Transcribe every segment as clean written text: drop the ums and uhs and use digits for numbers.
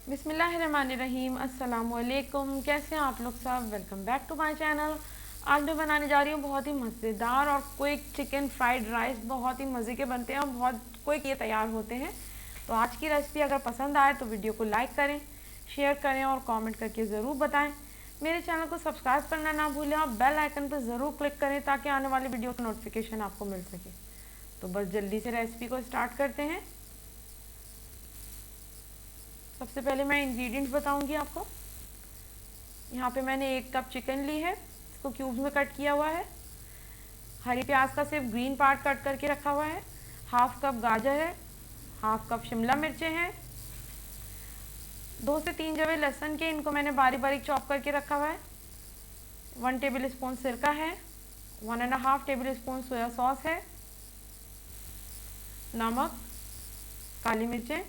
बिस्मिल्लाहिर्रहमानिर्रहीम, अस्सलामुअलैकुम। कैसे हैं आप लोग सब? Welcome back to my channel. आज मैं बनाने जा रही हूँ बहुत ही मज़ेदार और क्विक चिकन फ्राइड राइस। बहुत ही मज़े के बनते हैं और बहुत क्विक ये तैयार होते हैं। तो आज की रेसिपी अगर पसंद आए तो वीडियो को लाइक करें, शेयर करें और कॉमेंट करके ज़रूर बताएँ। मेरे चैनल को सब्सक्राइब करना ना भूलें और बेल आइकन पर ज़रूर क्लिक करें ताकि आने वाली वीडियो का नोटिफिकेशन आपको मिल सके। तो बस जल्दी से रेसिपी को स्टार्ट करते हैं। सबसे पहले मैं इंग्रेडिएंट्स बताऊंगी आपको। यहाँ पे मैंने 1 कप चिकन ली है, इसको क्यूब्स में कट किया हुआ है। हरी प्याज का सिर्फ ग्रीन पार्ट कट करके रखा हुआ है। हाफ कप गाजर है, हाफ कप शिमला मिर्चें हैं, 2 से 3 जवे लहसुन के, इनको मैंने बारीक बारीक चॉप करके रखा हुआ है। 1 टेबल स्पून सिरका है, 1.5 टेबल स्पून सोया सॉस है, नमक, काली मिर्चें,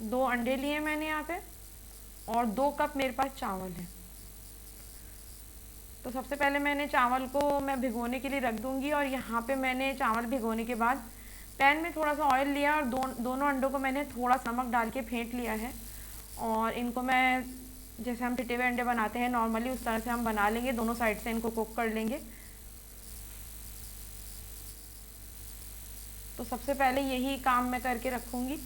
2 अंडे लिए मैंने यहाँ पे और 2 कप मेरे पास चावल है। तो सबसे पहले मैंने चावल को मैं भिगोने के लिए रख दूंगी और यहाँ पे मैंने चावल भिगोने के बाद पैन में थोड़ा सा ऑयल लिया और दोनों अंडों को मैंने थोड़ा सा नमक डाल के फेंट लिया है। और इनको मैं, जैसे हम पिटे हुए अंडे बनाते हैं नॉर्मली, उस तरह से हम बना लेंगे। दोनों साइड से इनको कुक कर लेंगे। तो सबसे पहले यही काम मैं करके रखूँगी।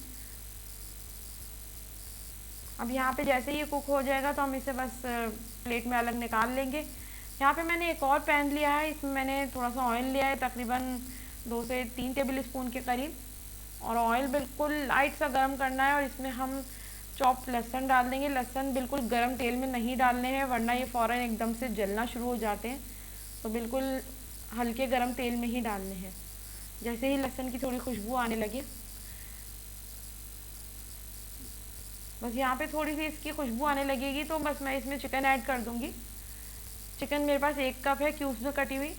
अब यहाँ पे जैसे ही ये कुक हो जाएगा तो हम इसे बस प्लेट में अलग निकाल लेंगे। यहाँ पे मैंने एक और पैन लिया है, इसमें मैंने थोड़ा सा ऑयल लिया है, तकरीबन 2 से 3 टेबल स्पून के करीब। और ऑयल बिल्कुल लाइट सा गर्म करना है और इसमें हम चॉप्ड लहसुन डाल देंगे। लहसुन बिल्कुल गर्म तेल में नहीं डालने हैं वरना ये फ़ौरन एकदम से जलना शुरू हो जाते हैं। तो बिल्कुल हल्के गर्म तेल में ही डालने हैं। जैसे ही लहसुन की थोड़ी खुशबू आने लगे, बस यहाँ पे थोड़ी सी इसकी खुशबू आने लगेगी तो बस मैं इसमें चिकन ऐड कर दूँगी। चिकन मेरे पास 1 कप है क्यूब्स में कटी हुई।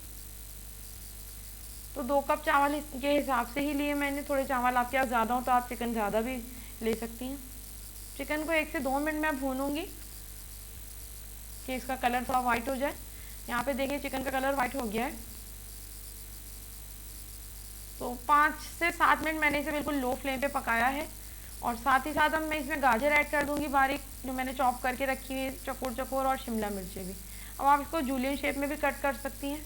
तो 2 कप चावल के हिसाब से ही लिए मैंने। थोड़े चावल आपके पास ज़्यादा हो तो आप चिकन ज़्यादा भी ले सकती हैं। चिकन को 1 से 2 मिनट मैं भूनूंगी कि इसका कलर थोड़ा वाइट हो जाए। यहाँ पे देखिए चिकन का कलर वाइट हो गया है। तो 5 से 7 मिनट मैंने इसे बिल्कुल लो फ्लेम पे पकाया है। और साथ ही साथ अब मैं इसमें गाजर ऐड कर दूंगी बारीक, जो मैंने चॉप करके रखी हुई है चकोर चकोर, और शिमला मिर्चें भी। अब आप इसको जूलियन शेप में भी कट कर सकती हैं।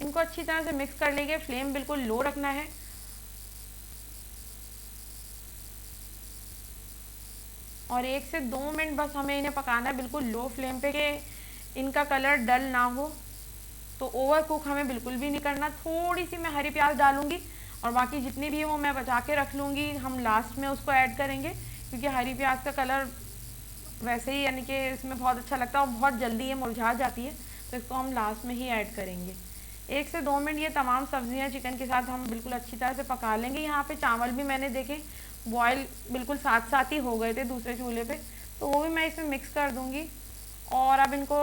इनको अच्छी तरह से मिक्स कर लेंगे। फ्लेम बिल्कुल लो रखना है। और 1 से 2 मिनट बस हमें इन्हें पकाना है बिल्कुल लो फ्लेम पे कि इनका कलर डल ना हो। तो ओवर कुक हमें बिल्कुल भी नहीं करना। थोड़ी सी मैं हरी प्याज डालूंगी और बाकी जितनी भी वो मैं बचा के रख लूँगी, हम लास्ट में उसको ऐड करेंगे क्योंकि हरी प्याज का कलर वैसे ही यानी कि इसमें बहुत अच्छा लगता है और बहुत जल्दी ये मुरझा जाती है। तो इसको हम लास्ट में ही ऐड करेंगे। 1 से 2 मिनट ये तमाम सब्जियां चिकन के साथ हम बिल्कुल अच्छी तरह से पका लेंगे। यहाँ पे चावल भी मैंने देखे बॉयल बिल्कुल साथ साथ ही हो गए थे दूसरे चूल्हे पे, तो वो भी मैं इसमें मिक्स कर दूँगी। और अब इनको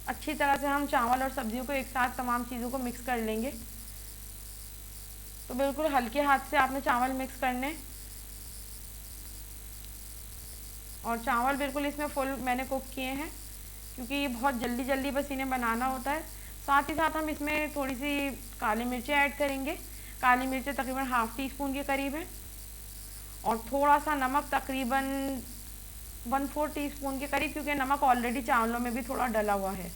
अच्छी तरह से हम चावल और सब्जियों को एक साथ तमाम चीज़ों को मिक्स कर लेंगे। तो बिल्कुल हल्के हाथ से आपने चावल मिक्स करने। और चावल बिल्कुल इसमें फुल मैंने कुक किए हैं क्योंकि ये बहुत जल्दी जल्दी बस इन्हें बनाना होता है। साथ ही साथ हम इसमें थोड़ी सी काली मिर्चें ऐड करेंगे। काली मिर्चें तकरीबन हाफ टी स्पून के करीब है। और थोड़ा सा नमक, तकरीबन 1/4 टीस्पून के करीब, क्योंकि नमक ऑलरेडी चावलों में भी थोड़ा डला हुआ है।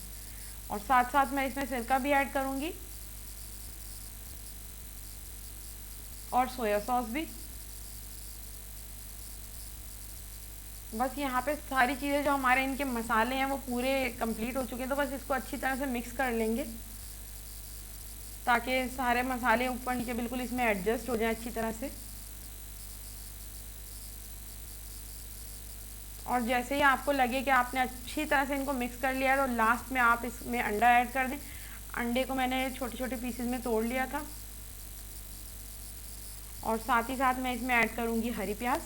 और साथ साथ मैं इसमें सिरका भी ऐड करूँगी और सोया सॉस भी। बस यहाँ पे सारी चीज़ें जो हमारे इनके मसाले हैं वो पूरे कंप्लीट हो चुके हैं। तो बस इसको अच्छी तरह से मिक्स कर लेंगे ताकि सारे मसाले ऊपर नीचे बिल्कुल इसमें एडजस्ट हो जाए अच्छी तरह से। और जैसे ही आपको लगे कि आपने अच्छी तरह से इनको मिक्स कर लिया है तो लास्ट में आप इसमें अंडा ऐड कर दें। अंडे को मैंने छोटे छोटे पीसेस में तोड़ लिया था। और साथ ही साथ मैं इसमें ऐड करूँगी हरी प्याज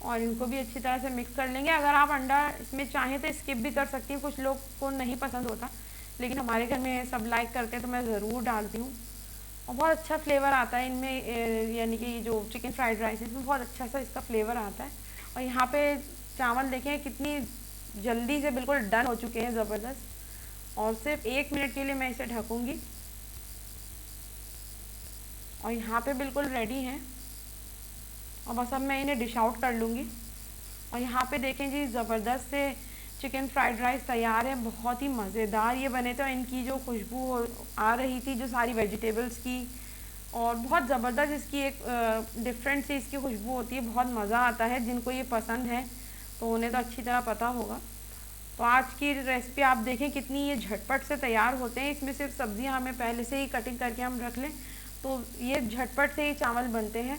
और इनको भी अच्छी तरह से मिक्स कर लेंगे। अगर आप अंडा इसमें चाहें तो स्किप भी कर सकती हैं, कुछ लोग को नहीं पसंद होता, लेकिन हमारे घर में सब लाइक करते हैं तो मैं ज़रूर डालती हूँ। और बहुत अच्छा फ्लेवर आता है इनमें, यानी कि जो चिकन फ्राइड राइस है इसमें बहुत अच्छा सा इसका फ्लेवर आता है। और यहाँ पे चावल देखें कितनी जल्दी से बिल्कुल डन हो चुके हैं, ज़बरदस्त। और सिर्फ 1 मिनट के लिए मैं इसे ढकूँगी और यहाँ पे बिल्कुल रेडी हैं। और बस अब मैं इन्हें डिश आउट कर लूँगी। और यहाँ पे देखें जी, ज़बरदस्त से चिकन फ्राइड राइस तैयार है। बहुत ही मज़ेदार ये बने थे। इनकी जो खुशबू आ रही थी, जो सारी वेजिटेबल्स की, और बहुत ज़बरदस्त इसकी एक डिफरेंट सी इसकी खुशबू होती है। बहुत मज़ा आता है। जिनको ये पसंद है तो उन्हें तो अच्छी तरह पता होगा। तो आज की रेसिपी आप देखें कितनी ये झटपट से तैयार होते हैं। इसमें सिर्फ सब्जियां हमें पहले से ही कटिंग करके हम रख लें तो ये झटपट से ही चावल बनते हैं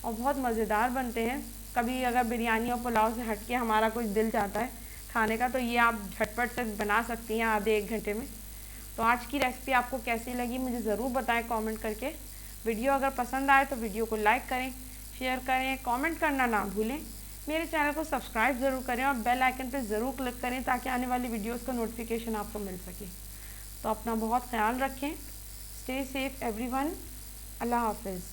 और बहुत मज़ेदार बनते हैं। कभी अगर बिरयानी और पुलाव से हट के हमारा कुछ दिल चाहता है खाने का, तो ये आप झटपट से बना सकती हैं आधे एक घंटे में। तो आज की रेसिपी आपको कैसी लगी मुझे ज़रूर बताएं कमेंट करके। वीडियो अगर पसंद आए तो वीडियो को लाइक करें, शेयर करें, कमेंट करना ना भूलें। मेरे चैनल को सब्सक्राइब ज़रूर करें और बेल आइकन पर ज़रूर क्लिक करें ताकि आने वाली वीडियोस का नोटिफिकेशन आपको मिल सके। तो अपना बहुत ख्याल रखें। Stay safe everyone. अल्लाह हाफिज़।